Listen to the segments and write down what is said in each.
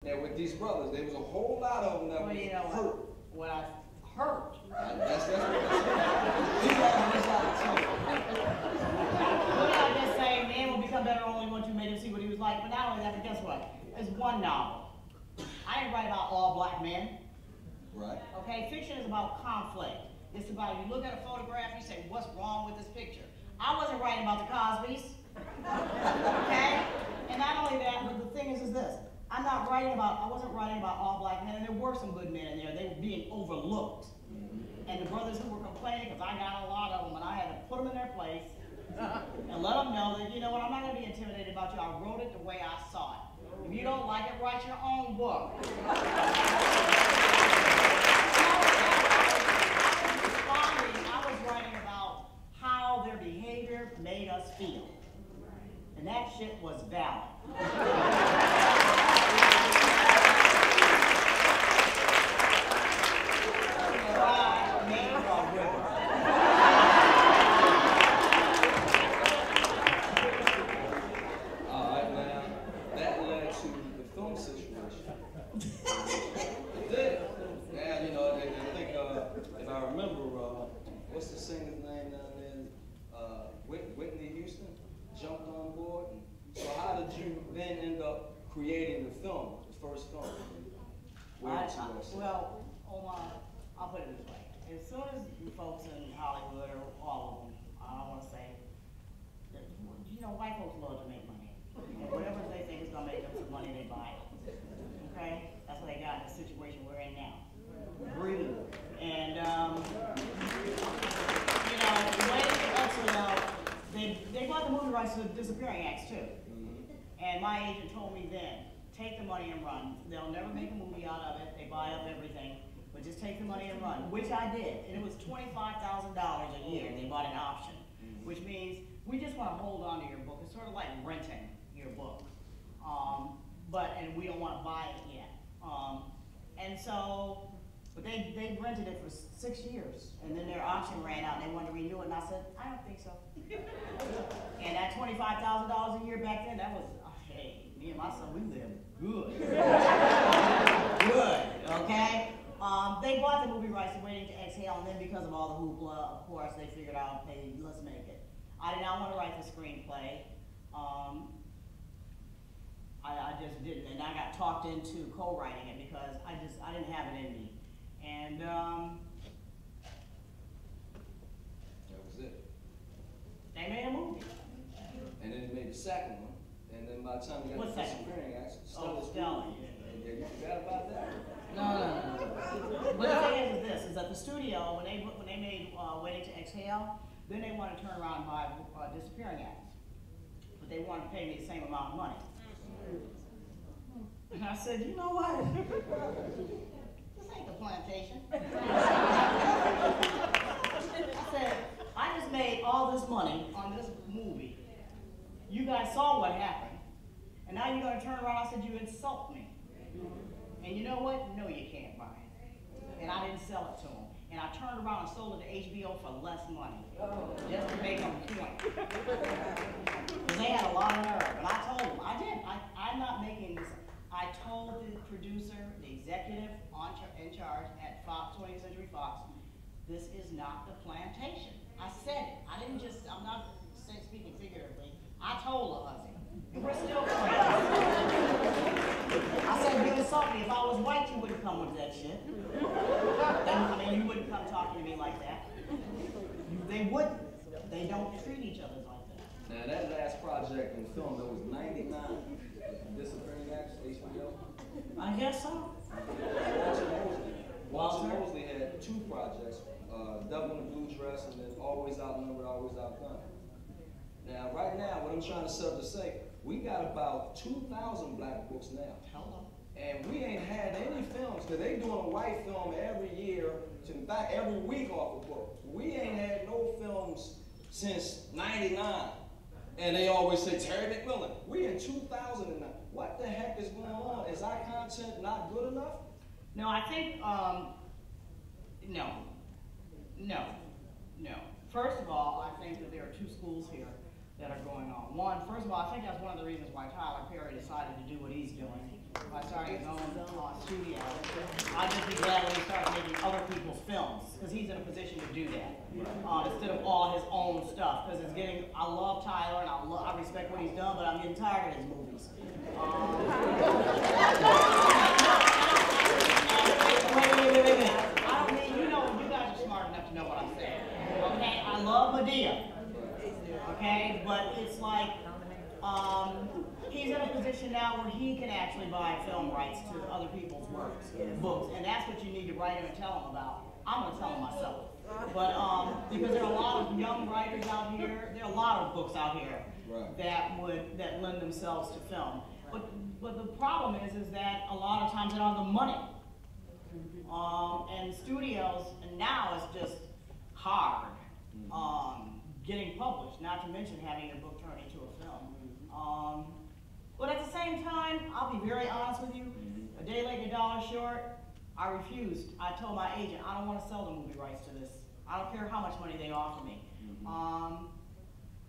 And with these brothers, there was a whole lot of them that Well, was you know hurt. what I hurt. That's what I said. What I just say, man will become better only once you made him see what he was like. But not only that, but guess what? It's one novel. I didn't write about all black men. Right. Okay, fiction is about conflict. It's about, you look at a photograph, you say, what's wrong with this picture? I wasn't writing about the Cosbys. Okay? And not only that, but the thing is this. I wasn't writing about all black men, and there were some good men in there. They were being overlooked. And the brothers who were complaining, because I got a lot of them, and I had to put them in their place and let them know that, you know what, I'm not going to be intimidated about you. I wrote it the way I saw it. If you don't like it, write your own book. I was writing about how their behavior made us feel. And that shit was valid. Creating the film, the first film? Well, Omar, I'll put it this way. As soon as you folks in Hollywood, or all of them, I don't want to say, that, you know, white folks love to make money. And whatever they think is going to make them some money, they buy it. Okay? That's what they got in the situation we're in now. Breathe. And, you know, the way they bought the movie rights to Disappearing Acts, too. And my agent told me then, take the money and run. They'll never make a movie out of it. They buy up everything, but just take the money and run, which I did. And it was $25,000 a year. They bought an option, which means we just want to hold on to your book. It's sort of like renting your book, and we don't want to buy it yet. And so, but they rented it for 6 years, and then their option ran out, and they wanted to renew it. And I said, I don't think so. And that $25,000 a year back then, that was. Hey, me and my son, we lived good. Good, okay? They bought the movie rights to Waiting to Exhale, and then because of all the hoopla, of course, they figured out, hey, let's make it. I did not want to write the screenplay. I just didn't, and I got talked into co-writing it because I didn't have it in me. And that was it. They made a movie. And then they made the second one. And then by the time you got the Disappearing Acts, Stella. Yeah, you forgot about that? No. But the thing is this, is that the studio, when they made Waiting to Exhale, then they wanted to turn around and buy Disappearing Acts. But they wanted to pay me the same amount of money. And I said, you know what? This ain't the plantation. I said, I just made all this money on this movie. You guys saw what happened. And now you're going to turn around. I said, you insult me. And you know what? No, you can't buy it. And I didn't sell it to them. And I turned around and sold it to HBO for less money. Just to make them point. Because they had a lot of nerve. And I told them, I'm not making this. I told the producer, the executive in charge at Fox, 20th Century Fox, this is not the plantation. I said it. I'm not speaking figuratively. I told the husband. And we're still friends. I said, you insult me. If I was white, you wouldn't come with that shit. You wouldn't come talking to me like that. They wouldn't. They don't treat each other like that. Now, that last project in film, that was 99. Disappearing Acts, HBO? I guess so. Walter Mosley had 2 projects, Devil in the Blue Dress and then Always Outnumbered, Always Outdone. Now, right now, what I'm trying to set up to say, we got about 2,000 black books now. Hello. And we ain't had any films, because they doing a white film every year, in fact, every week off a book. We ain't had no films since 99. And they always say, Terry McMillan, we in 2009. What the heck is going on? Is our content not good enough? No, I think, no. First of all, I think that there are 2 schools here that are going on. One, first of all, I think that's one of the reasons why Tyler Perry decided to do what he's doing. if I started his own studio, I'd just be glad when he starts making other people's films, because he's in a position to do that, instead of all his own stuff. Because it's getting, I love Tyler and I respect what he's done, but I'm getting tired of his movies. Wait. I don't mean, you guys are smart enough to know what I'm saying. Okay, I love Medea. Okay, but it's like, he's in a position now where he can actually buy film rights to other people's books, and that's what you need to write him and tell him about. I'm going to tell him myself. But because there are a lot of young writers out here, there are a lot of books out here that lend themselves to film. But the problem is that a lot of times they don't have the money. And studios, and now it's just hard getting published, not to mention having your book turned into a film. But at the same time, I'll be very honest with you, a day late and a dollar short, I refused. I told my agent, I don't want to sell the movie rights to this. I don't care how much money they offer me.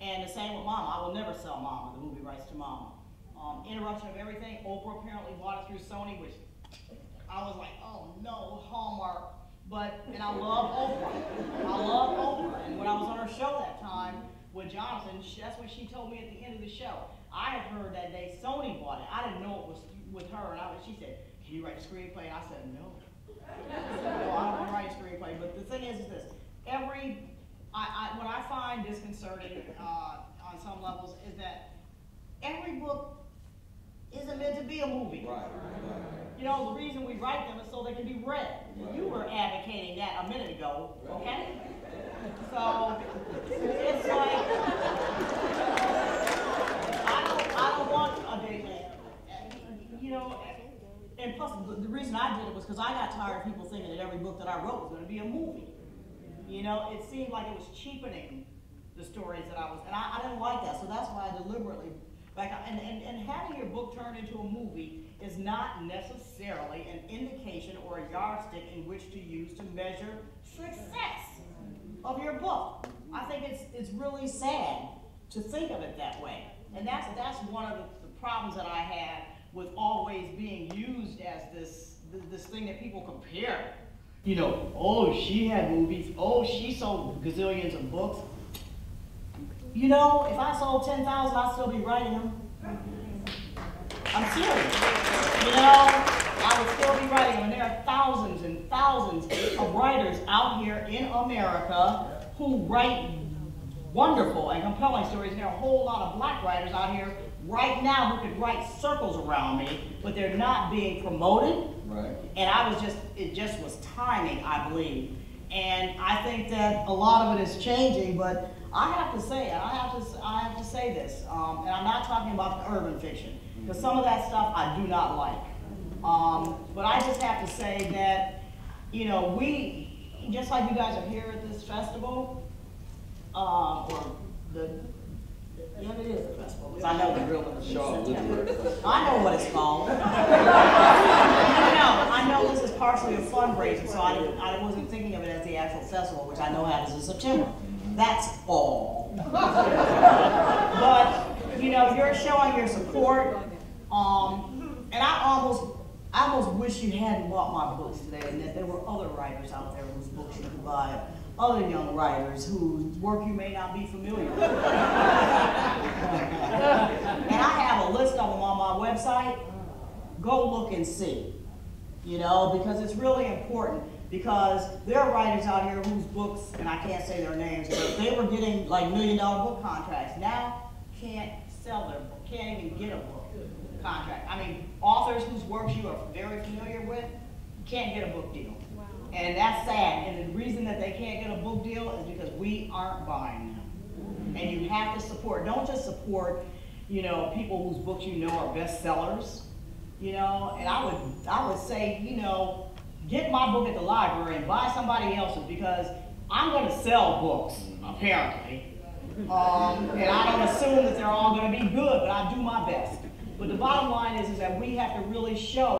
And the same with Mama. I will never sell Mama, the movie rights to Mama. Interruption of everything. Oprah apparently bought it through Sony, which I was like, oh no, Hallmark. And I love Oprah. I love Oprah. And when I was on her show that time with Jonathan, that's what she told me at the end of the show. I had heard that day Sony bought it. I didn't know it was with her. And she said, can you write a screenplay? And I said, no. No, I don't want to write a screenplay. But the thing is this. What I find disconcerting on some levels is that every book isn't meant to be a movie. Right. You know, the reason we write them is so they can be read. Right. You were advocating that a minute ago, okay? So it's like I don't want a day late. You know, and plus the reason I did it was because I got tired of people thinking that every book that I wrote was going to be a movie. You know, it seemed like it was cheapening the stories that I was, and I didn't like that. So that's why I deliberately and having your book turned into a movie is not necessarily an indication or a yardstick in which to use to measure success of your book. I think it's really sad to think of it that way. And that's one of the problems that I had with always being used as this thing that people compare. You know, oh, she had movies, oh, she sold gazillions of books. You know, if I sold 10,000, I'd still be writing them. I'm serious. You know, I would still be writing them. And there are thousands and thousands of writers out here in America who write wonderful and compelling stories. And there are a whole lot of black writers out here right now who could write circles around me, but they're not being promoted. Right. And it just was timing, I believe. And I think that a lot of it is changing, but I have to say this, and I'm not talking about the urban fiction, because some of that stuff I do not like. But I just have to say that, you know, we, just like you guys are here at this festival, yeah, it is a festival. I know the real one is September. I know what it's called. I know this is partially a fundraiser, so I wasn't thinking of it as the actual festival, which I know happens in September. That's all. But, you know, you're showing your support, and I almost wish you hadn't bought my books today, and that there were other writers out there whose books you could buy. Other young writers whose work you may not be familiar with. And I have a list of them on my website. Go look and see, you know, because it's really important, because there are writers out here whose books, and I can't say their names, but they were getting like $1 million book contracts. Now can't sell their book, can't even get a book contract. I mean, authors whose works you are very familiar with can't get a book deal. And that's sad, and the reason that they can't get a book deal is because we aren't buying them. And you have to support, don't just support, you know, people whose books you know are bestsellers, you know, and I would say, you know, get my book at the library and buy somebody else's, because I'm going to sell books, apparently. And I don't assume that they're all going to be good, but I do my best. But the bottom line is that we have to really show